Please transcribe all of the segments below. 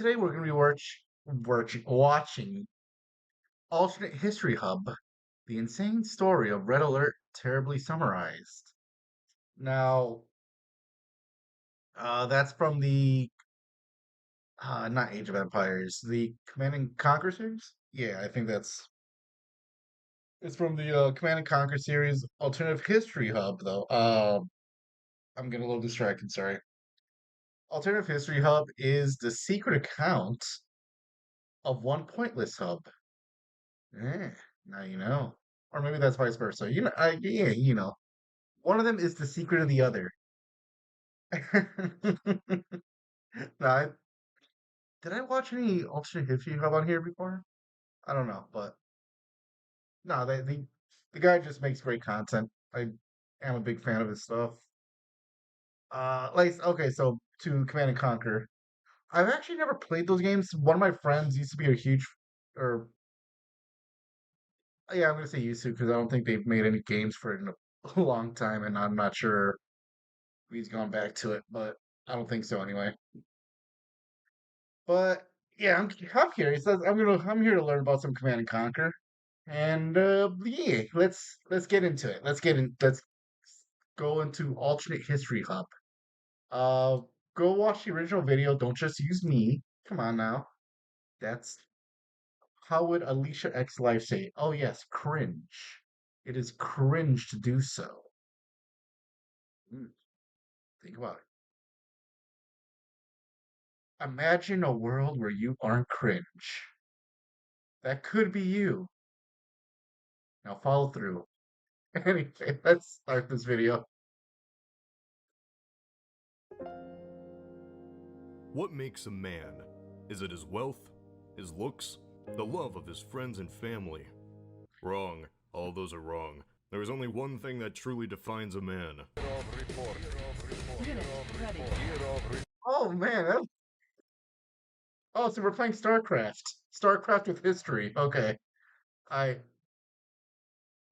Today we're going to be watching Alternate History Hub, the insane story of Red Alert terribly summarized. Now, that's from the not Age of Empires, the Command and Conquer series. Yeah, I think it's from the Command and Conquer series. Alternative History Hub, though. I'm getting a little distracted. Sorry. Alternative History Hub is the secret account of one pointless hub. Eh, now you know. Or maybe that's vice versa. Yeah, one of them is the secret of the other. No, did I watch any alternate history hub on here before? I don't know, but no, the guy just makes great content. I am a big fan of his stuff. Okay, so to Command and Conquer. I've actually never played those games. One of my friends used to be a huge, or yeah, I'm gonna say used to because I don't think they've made any games for it in a long time, and I'm not sure if he's gone back to it, but I don't think so anyway. But yeah, I'm curious. I'm here to learn about some Command and Conquer, and yeah, let's get into it. Let's go into alternate history hub. Uh, go watch the original video. Don't just use me. Come on now. That's how would Alicia X Life say it? Oh yes, cringe. It is cringe to do so. Mm, think about it. Imagine a world where you aren't cringe. That could be you. Now follow through. Anyway, let's start this video. What makes a man? Is it his wealth, his looks, the love of his friends and family? Wrong. All those are wrong. There is only one thing that truly defines a man. Oh man, oh, so we're playing StarCraft. StarCraft with history. Okay. I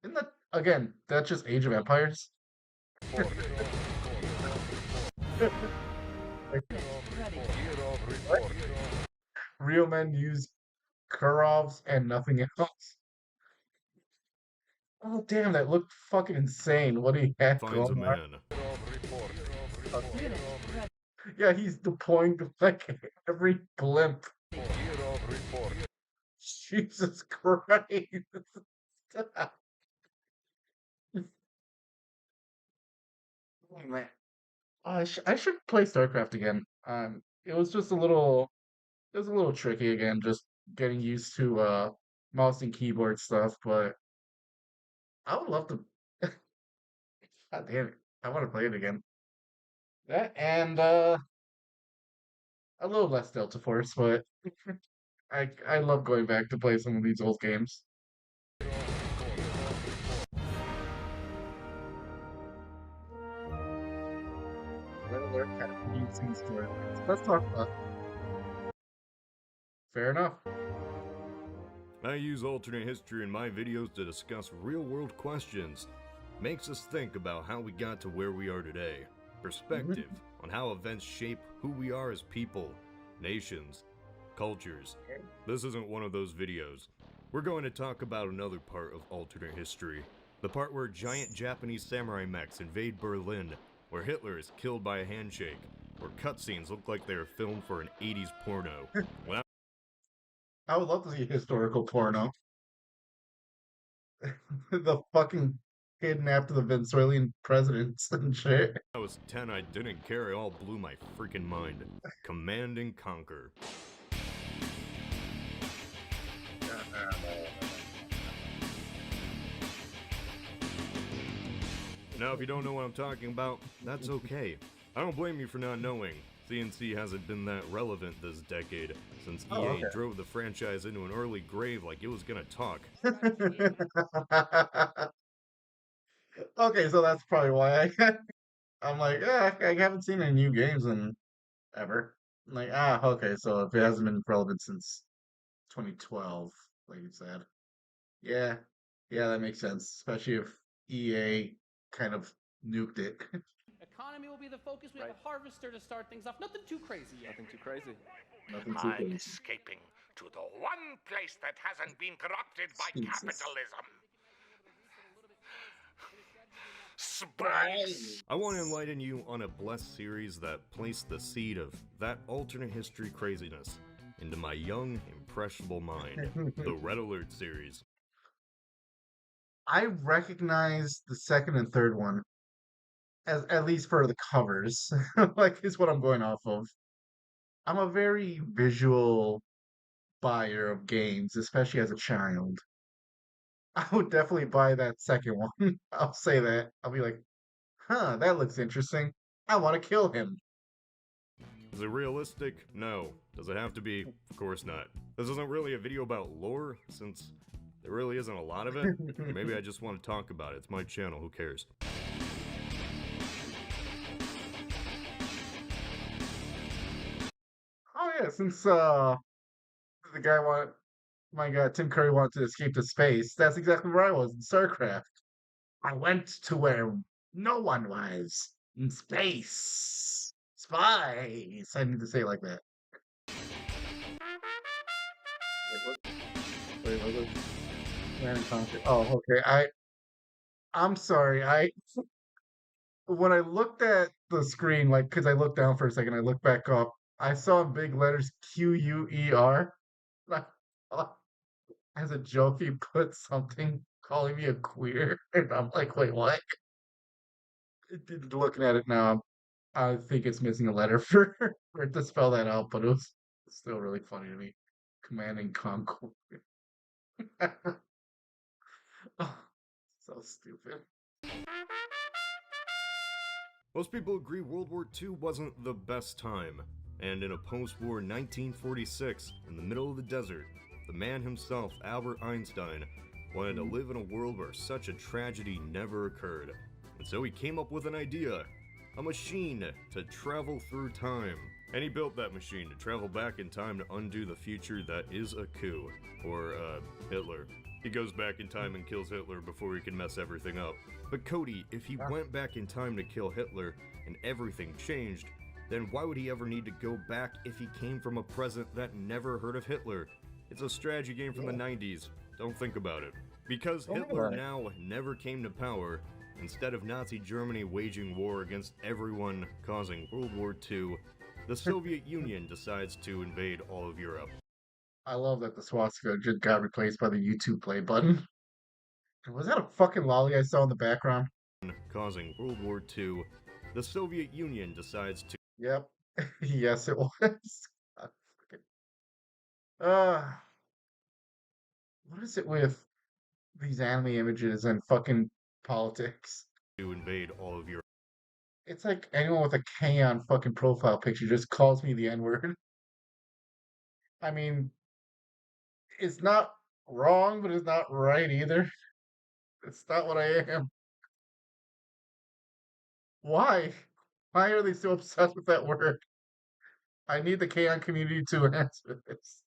isn't that again, that's just Age of Empires. What? Real men use Kurovs and nothing else. Oh damn, that looked fucking insane. What do you have Defines a going on? man. Okay. Yeah, he's deploying like every blimp. Jesus Christ. Oh man. I should play StarCraft again. It was a little tricky again, just getting used to mouse and keyboard stuff, but I would love to. God damn it. I want to play it again. That and a little less Delta Force, but I love going back to play some of these old games. Red Alert had interesting storylines. Let's talk about. Fair enough. I use alternate history in my videos to discuss real-world questions. Makes us think about how we got to where we are today. Perspective Mhm. on how events shape who we are as people, nations, cultures. This isn't one of those videos. We're going to talk about another part of alternate history. The part where giant Japanese samurai mechs invade Berlin, where Hitler is killed by a handshake, where cutscenes look like they are filmed for an 80s porno. When I would love to see historical porno. The fucking kidnapped the Venezuelan presidents and shit. I was 10, I didn't care, it all blew my freaking mind. Command and Conquer. Now, if you don't know what I'm talking about, that's okay. I don't blame you for not knowing. CNC hasn't been that relevant this decade, since Oh, EA okay. drove the franchise into an early grave like it was gonna talk. Okay, so that's probably why I'm like, I haven't seen any new games in ever. I'm like, okay, so if it hasn't been relevant since 2012, like you said, yeah, yeah, that makes sense. Especially if EA kind of nuked it. Economy will be the focus. We have a harvester to start things off. Nothing too crazy yet. Nothing too crazy. Nothing too I'm crazy. escaping to the one place that hasn't been corrupted by Jesus. capitalism. Right. Spice! I want to enlighten you on a blessed series that placed the seed of that alternate history craziness into my young, impressionable mind. The Red Alert series. I recognize the second and third one as at least for the covers. Like is what I'm going off of. I'm a very visual buyer of games, especially as a child. I would definitely buy that second one. I'll say that. I'll be like, huh, that looks interesting. I want to kill him. Is it realistic? No. Does it have to be? Of course not. This isn't really a video about lore, since there really isn't a lot of it. Or maybe I just want to talk about it. It's my channel, who cares? Oh yeah, since the guy want my God, Tim Curry wanted to escape to space, that's exactly where I was in StarCraft. I went to where no one was in space. Spice. I need to say it like that. Wait, what? Wait, what was it? Command and Conquer. Oh, okay. I'm sorry. I when I looked at the screen, like, because I looked down for a second, I looked back up. I saw in big letters QUER. Like, as a joke, he put something calling me a queer, and I'm like, wait, what? Looking at it now, I think it's missing a letter for it to spell that out, but it was still really funny to me. Command and Conquer. Oh, so stupid. Most people agree World War II wasn't the best time, and in a post-war 1946, in the middle of the desert, the man himself, Albert Einstein, wanted to live in a world where such a tragedy never occurred. And so he came up with an idea, a machine to travel through time. And he built that machine to travel back in time to undo the future that is a coup. Or, Hitler. He goes back in time and kills Hitler before he can mess everything up. But Cody, if he went back in time to kill Hitler and everything changed, then why would he ever need to go back if he came from a present that never heard of Hitler? It's a strategy game from the 90s. Don't think about it. Because Don't think Hitler about it. now never came to power, instead of Nazi Germany waging war against everyone, causing World War II, the Soviet Union decides to invade all of Europe. I love that the swastika just got replaced by the YouTube play button. Was that a fucking lolly I saw in the background? Causing World War II, the Soviet Union decides to. Yep. Yes, it was. God, fucking- Uh, what is it with these anime images and fucking politics? Invade all of Europe. It's like anyone with a K on fucking profile picture just calls me the N word. I mean, it's not wrong, but it's not right either. It's not what I am. Why? Why are they so obsessed with that word? I need the K-On community to answer this.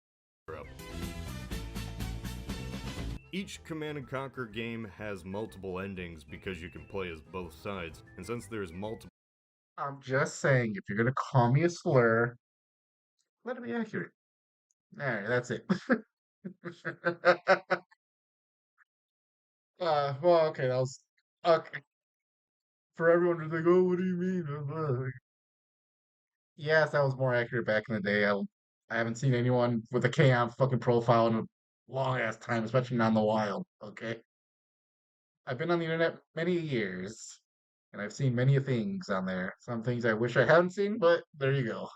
Each Command and Conquer game has multiple endings because you can play as both sides, and since there's multiple. I'm just saying, if you're gonna call me a slur, let it be accurate. All right, that's it. Well, okay, that was okay. For everyone to think, oh, what do you mean? Yes, that was more accurate back in the day. I haven't seen anyone with a K on fucking profile in a long ass time, especially not in the wild. Okay, I've been on the internet many years, and I've seen many things on there. Some things I wish I hadn't seen, but there you go.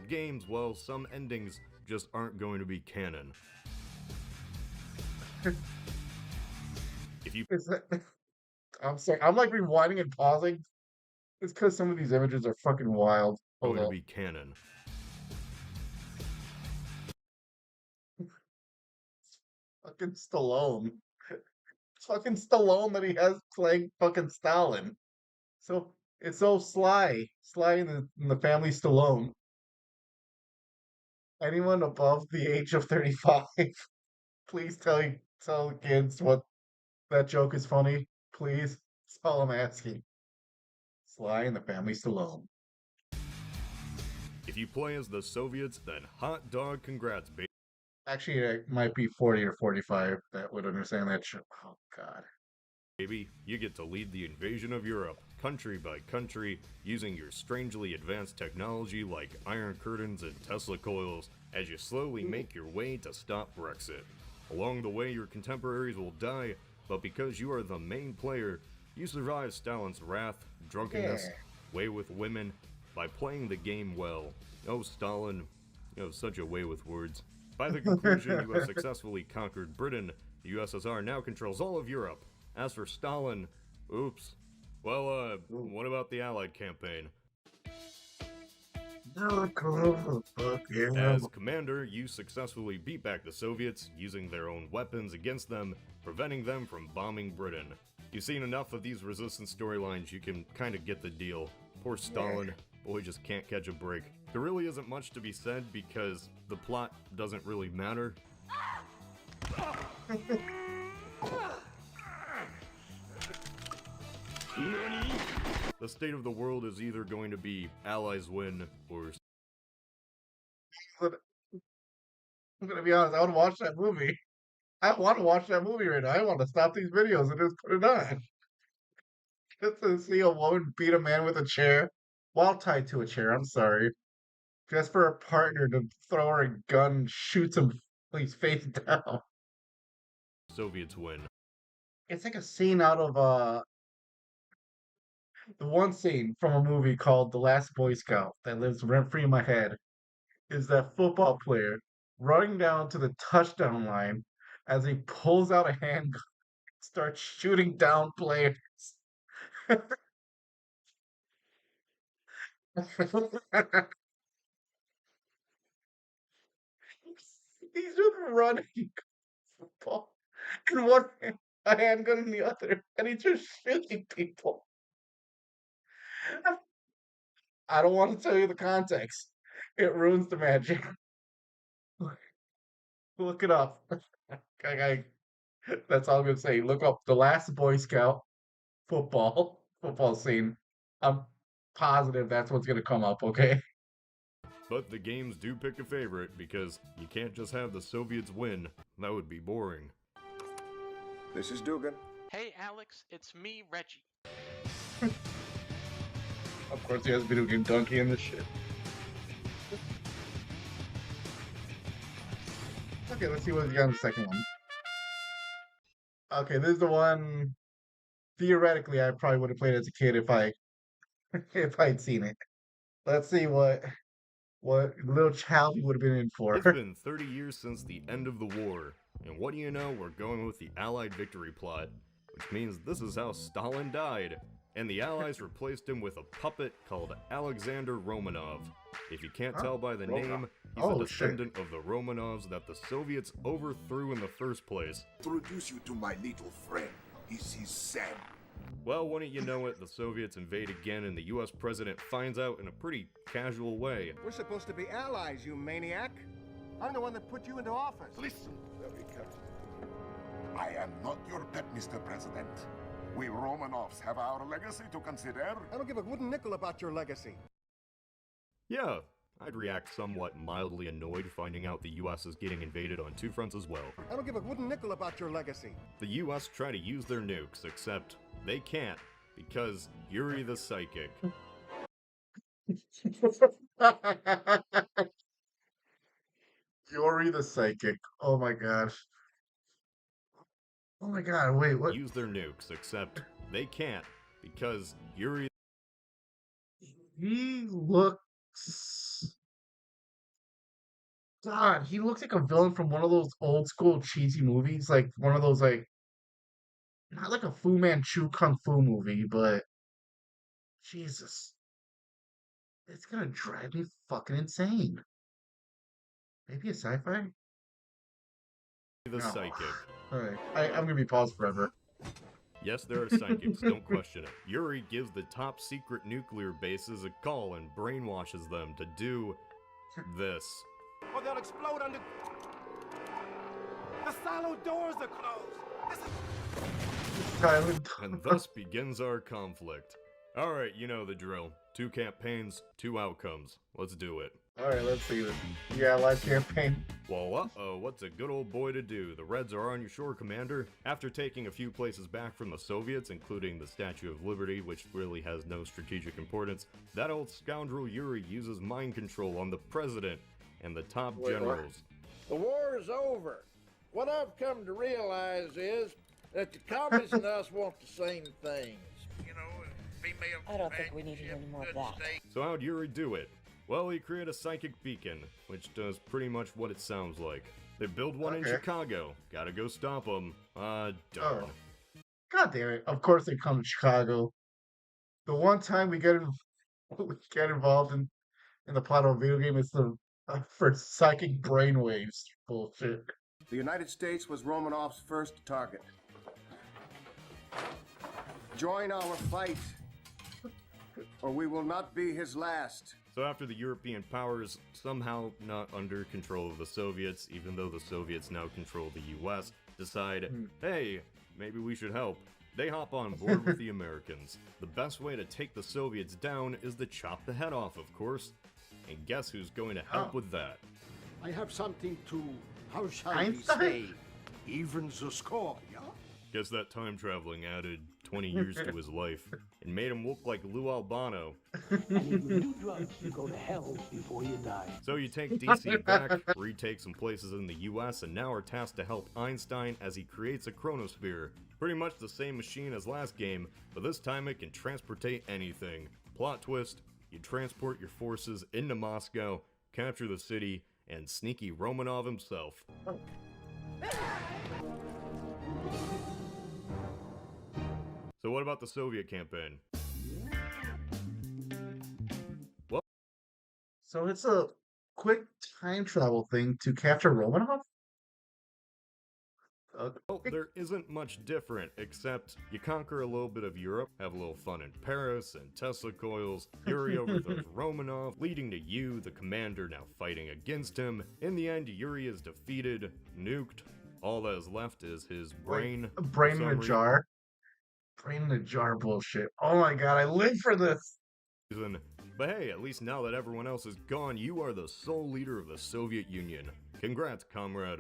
Games, well, some endings just aren't going to be canon. If you Is that, I'm sorry. I'm like rewinding and pausing. It's because some of these images are fucking wild. Hold going to up. be canon. Fucking Stallone. Fucking Stallone that he has playing fucking Stalin. So it's so Sly in the family Stallone. Anyone above the age of 35, please tell kids what that joke is funny. Please. That's all I'm asking. Sly and the family Stallone. If you play as the Soviets, then hot dog congrats, baby. Actually, it might be 40 or 45 that would understand that shit. Oh, God. You get to lead the invasion of Europe, country by country, using your strangely advanced technology like Iron Curtains and Tesla coils as you slowly make your way to stop Brexit. Along the way, your contemporaries will die, but because you are the main player, you survive Stalin's wrath, drunkenness, way with women, by playing the game well. Oh, Stalin, you have such a way with words. By the conclusion, you have successfully conquered Britain. The USSR now controls all of Europe. As for Stalin, oops. Well, what about the Allied campaign? As commander, you successfully beat back the Soviets, using their own weapons against them, preventing them from bombing Britain. You've seen enough of these resistance storylines, you can kinda get the deal. Poor Stalin, boy just can't catch a break. There really isn't much to be said because the plot doesn't really matter. The state of the world is either going to be Allies win or... I'm gonna be honest, I want to watch that movie. I want to watch that movie right now. I want to stop these videos and just put it on. Just to see a woman beat a man with a chair while tied to a chair. I'm sorry. Just for a partner to throw her a gun and shoots him face down. Soviets win. It's like a scene out of the one scene from a movie called The Last Boy Scout that lives rent free in my head is that football player running down to the touchdown line as he pulls out a handgun, starts shooting down players. He's just running football in one hand, a handgun in the other, and he's just shooting people. I don't want to tell you the context. It ruins the magic. Look it up. That's all I'm gonna say. Look up The Last Boy Scout football scene. I'm positive that's what's gonna come up, okay? But the games do pick a favorite because you can't just have the Soviets win. That would be boring. This is Dugan. Hey Alex, it's me, Reggie. Of course he has video game donkey in this shit. Okay, let's see what we got in the second one. Okay, this is the one theoretically I probably would have played as a kid if I'd seen it. Let's see what little child he would have been in for. It's been 30 years since the end of the war, and what do you know, we're going with the Allied victory plot, which means this is how Stalin died, and the Allies replaced him with a puppet called Alexander Romanov. If you can't tell by the name, he's a descendant of the Romanovs that the Soviets overthrew in the first place. Introduce you to my little friend. He's his son. Well, wouldn't you know it, the Soviets invade again and the US president finds out in a pretty casual way. We're supposed to be allies, you maniac. I'm the one that put you into office. Listen very carefully. I am not your pet, Mr. President. We Romanovs have our legacy to consider. I don't give a wooden nickel about your legacy. Yeah, I'd react somewhat mildly annoyed finding out the US is getting invaded on two fronts as well. I don't give a wooden nickel about your legacy. The US try to use their nukes, except they can't, because Yuri the Psychic. Yuri the Psychic. Oh my gosh. Oh my god, wait, what? Use their nukes, except they can't, because Yuri... He looks... God, he looks like a villain from one of those old school cheesy movies, like one of those like not like a Fu Manchu kung fu movie, but Jesus, it's gonna drive me fucking insane. Maybe a sci-fi? The Psychic. Alright, I'm gonna be paused forever. Yes, there are psychics, don't question it. Yuri gives the top secret nuclear bases a call and brainwashes them to do this. Or they'll explode under... The silo doors are closed! Silent. And thus begins our conflict. Alright, you know the drill. 2 campaigns, 2 outcomes. Let's do it. Alright, let's see this. Yeah, live campaign. Well, uh-oh, what's a good old boy to do? The Reds are on your shore, Commander. After taking a few places back from the Soviets, including the Statue of Liberty, which really has no strategic importance, that old scoundrel Yuri uses mind control on the President and the top Wait, what? generals. The war is over. What I've come to realize is that the commies and us want the same things. You know, female. I don't think we need to hear any more of that. So how'd Yuri do it? Well, he created a psychic beacon, which does pretty much what it sounds like. They build one in Okay. Chicago. Gotta go stop them. Duh. Oh. God damn it. Of course they come to Chicago. The one time we get involved in the plot of a video game is the for psychic brainwaves bullshit. The United States was Romanov's first target. Join our fight, or we will not be his last. So after the European powers, somehow not under control of the Soviets, even though the Soviets now control the US, decide, hey, maybe we should help. They hop on board with the Americans. The best way to take the Soviets down is to chop the head off, of course. And guess who's going to help Oh. with that? I have something to, how shall Einstein? we say, even the score, yeah? Guess that time traveling added 20 years to his life and made him look like Lou Albano. And if you do drugs, you go to hell before you die. So you take DC back, retake some places in the US, and now are tasked to help Einstein as he creates a chronosphere. Pretty much the same machine as last game, but this time it can transportate anything. Plot twist, you transport your forces into Moscow, capture the city, and sneaky Romanov himself. So what about the Soviet campaign? So it's a quick time travel thing to capture Romanov? Well, there isn't much different, except you conquer a little bit of Europe, have a little fun in Paris, and Tesla coils, Yuri overthrows Romanov, leading to you, the commander, now fighting against him. In the end, Yuri is defeated, nuked. All that is left is his brain. A brain for in a some jar. Brain in a jar bullshit. Oh my god, I live for this! reason. But hey, at least now that everyone else is gone, you are the sole leader of the Soviet Union. Congrats, comrade.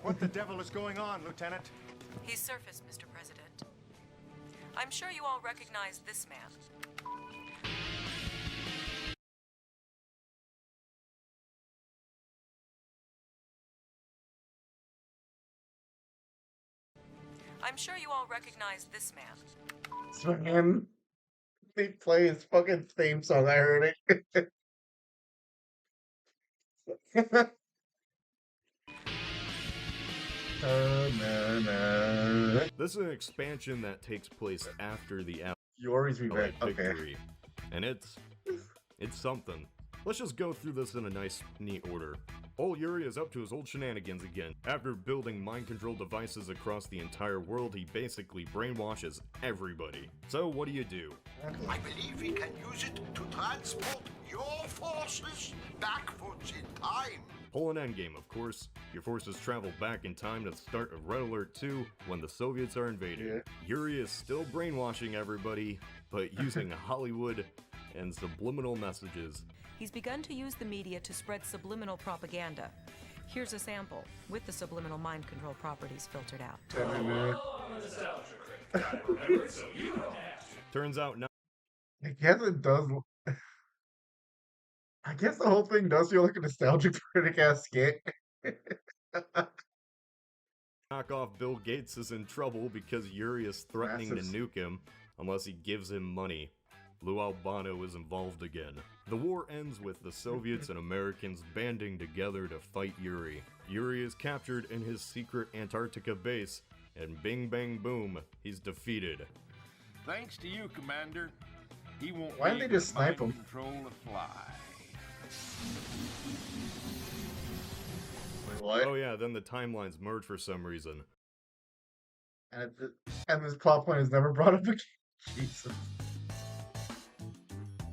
What the devil is going on, Lieutenant? He's surfaced, Mr. President. I'm sure you all recognize this man. I'm sure you all recognize this man. So, man, they play his fucking theme song, I heard it. This is an expansion that takes place after the Yori's Allied revenge. Okay. victory, and it's something. Let's just go through this in a nice, neat order. Old Yuri is up to his old shenanigans again. After building mind control devices across the entire world, he basically brainwashes everybody. So what do you do? I believe we can use it to transport your forces backwards in time. Pull an endgame, of course. Your forces travel back in time to the start of Red Alert 2 when the Soviets are invading. Yeah. Yuri is still brainwashing everybody, but using Hollywood and subliminal messages. He's begun to use the media to spread subliminal propaganda. Here's a sample, with the subliminal mind control properties filtered out. Turns out now I guess it does. I guess the whole thing does feel like a nostalgic critic ass skit. knockoff Bill Gates is in trouble because Yuri is threatening Massive. to nuke him unless he gives him money. Lou Albano is involved again. The war ends with the Soviets and Americans banding together to fight Yuri. Yuri is captured in his secret Antarctica base, and bing bang boom, he's defeated. Thanks to you, Commander. He won't Why be didn't they able just to snipe mind him? control the fly. Wait, what? Oh yeah, then the timelines merge for some reason. And this plot point is never brought up again. Jesus.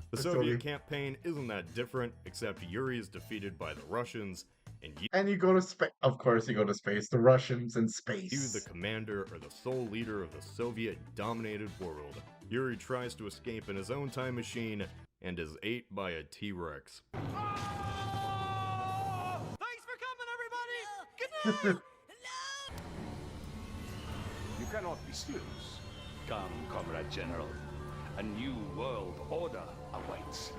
The The Soviet Soviet- campaign isn't that different, except Yuri is defeated by the Russians, and And you go to space. Of course, you go to space. The Russians in you, space. the commander, are the sole leader of the Soviet-dominated world. Yuri tries to escape in his own time machine, and is ate by a T-Rex. Thanks for coming, everybody! You cannot be serious. Come, Comrade General. A new world order awaits.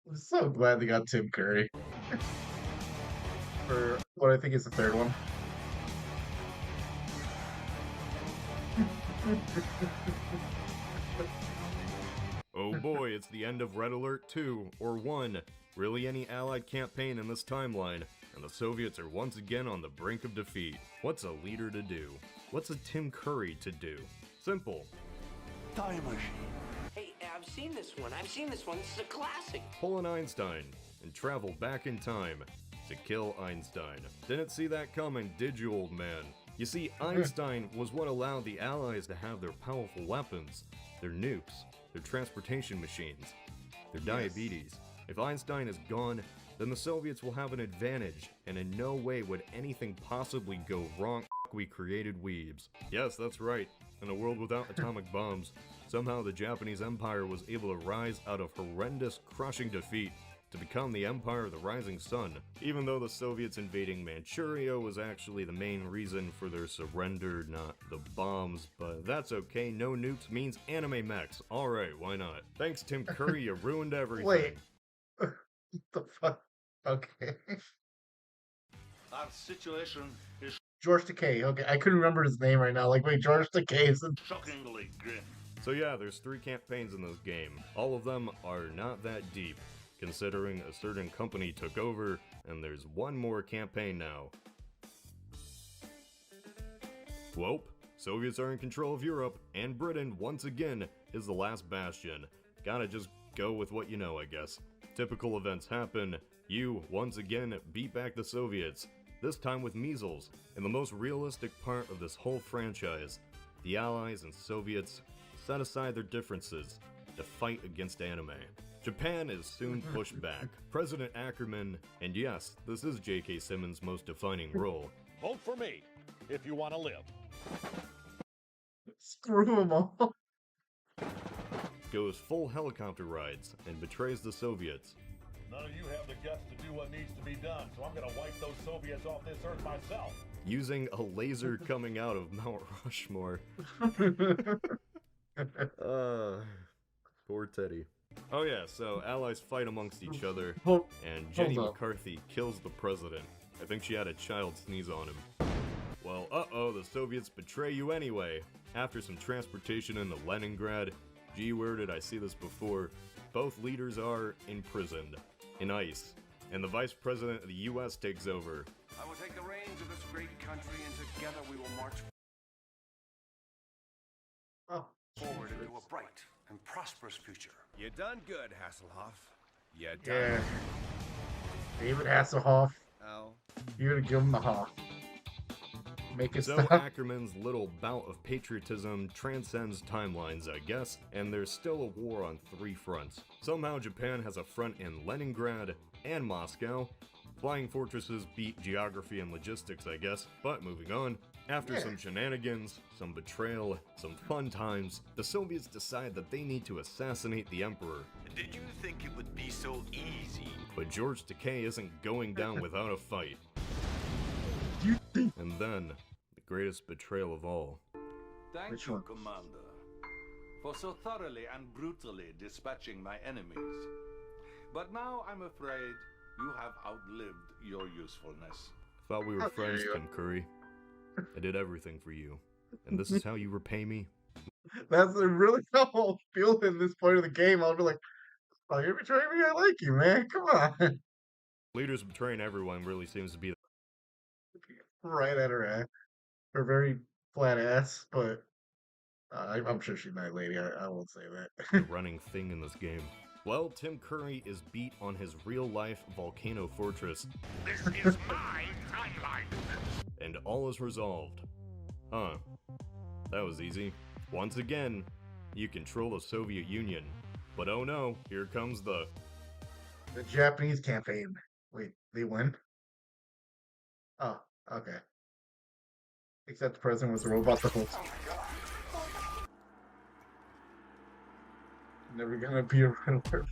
I'm so glad they got Tim Curry for what I think is the third one. Oh boy, it's the end of Red Alert 2, or 1, really any Allied campaign in this timeline, and the Soviets are once again on the brink of defeat. What's a leader to do? What's a Tim Curry to do? Simple. Time machine. Hey, I've seen this one. This is a classic. Pull an Einstein and travel back in time to kill Einstein. Didn't see that coming, did you, old man? You see, Einstein was what allowed the Allies to have their powerful weapons, their nukes, their transportation machines, their diabetes. If Einstein is gone, then the Soviets will have an advantage, and in no way would anything possibly go wrong. We created weebs. Yes, that's right. In a world without atomic bombs, somehow the Japanese Empire was able to rise out of horrendous, crushing defeat to become the Empire of the Rising Sun, even though the Soviets invading Manchuria was actually the main reason for their surrender, not the bombs, but that's okay, no nukes means anime mechs. Alright, why not? Thanks, Tim Curry, you ruined everything. Wait. What the fuck? Okay. Our situation is George Takei. Okay, I couldn't remember his name right now. Like, wait, George Takei is in... shockingly grim. So yeah, there's 3 campaigns in this game. All of them are not that deep, considering a certain company took over, and there's one more campaign now. Whoop! Soviets are in control of Europe, and Britain, once again, is the last bastion. Gotta just go with what you know, I guess. Typical events happen. You, once again, beat back the Soviets, this time with measles. In the most realistic part of this whole franchise, the Allies and Soviets set aside their differences to fight against anime. Japan is soon pushed back. President Ackerman, and yes, this is J.K. Simmons' most defining role. Vote for me if you want to live. Screw them all. Goes full helicopter rides and betrays the Soviets. None of you have the guts to do what needs to be done, so I'm gonna wipe those Soviets off this earth myself. Using a laser coming out of Mount Rushmore. Poor Teddy. Oh yeah, so Allies fight amongst each other, and Jenny McCarthy kills the president. I think she had a child sneeze on him. Well, uh-oh, the Soviets betray you anyway. After some transportation into Leningrad, gee, where did I see this before? Both leaders are imprisoned, in ice, and the vice president of the US takes over. I will take the reins of this great country, and together we will march forward into a bright and prosperous future. You done good, Hasselhoff. You done. Yeah. David Hasselhoff. Oh. You're gonna give him the Hoff. Make it So stop. Ackerman's little bout of patriotism transcends timelines, I guess, and there's still a war on 3 fronts. Somehow Japan has a front in Leningrad and Moscow. Flying fortresses beat geography and logistics, I guess, but moving on. After some shenanigans, some betrayal, some fun times, the Soviets decide that they need to assassinate the Emperor. Did you think it would be so easy? But George Takei isn't going down without a fight. And then, the greatest betrayal of all. Thank you, Commander, for so thoroughly and brutally dispatching my enemies. But now I'm afraid you have outlived your usefulness. Thought we were friends, Tim Curry. I did everything for you. And this is how you repay me? That's really how I'll feel in this point of the game. I'll be like, oh, you're betraying me? I like you, man. Come on. Leaders betraying everyone really seems to be Right at her ass. Her very flat ass, but I'm sure she's not a lady. I won't say that. the running thing in this game. Well, Tim Curry is beat on his real-life volcano fortress. This is my timeline. And all is resolved. Huh. That was easy. Once again, you control the Soviet Union. But oh no, here comes the Japanese campaign. Wait, they win? Oh, okay. Except the president was a robot the whole time. Never gonna be a Riddler.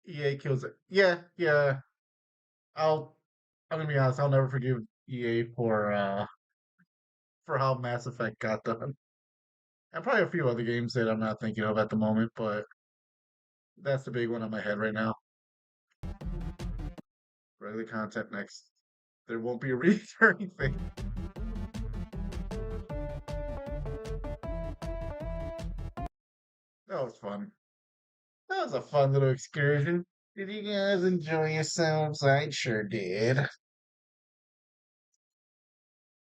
EA kills it. Yeah, yeah. I'm gonna be honest. I'll never forgive EA for how Mass Effect got done, and probably a few other games that I'm not thinking of at the moment. But that's the big one on my head right now. Regular content next. There won't be a read or anything. That was fun. That was a fun little excursion. Did you guys enjoy yourselves? I sure did.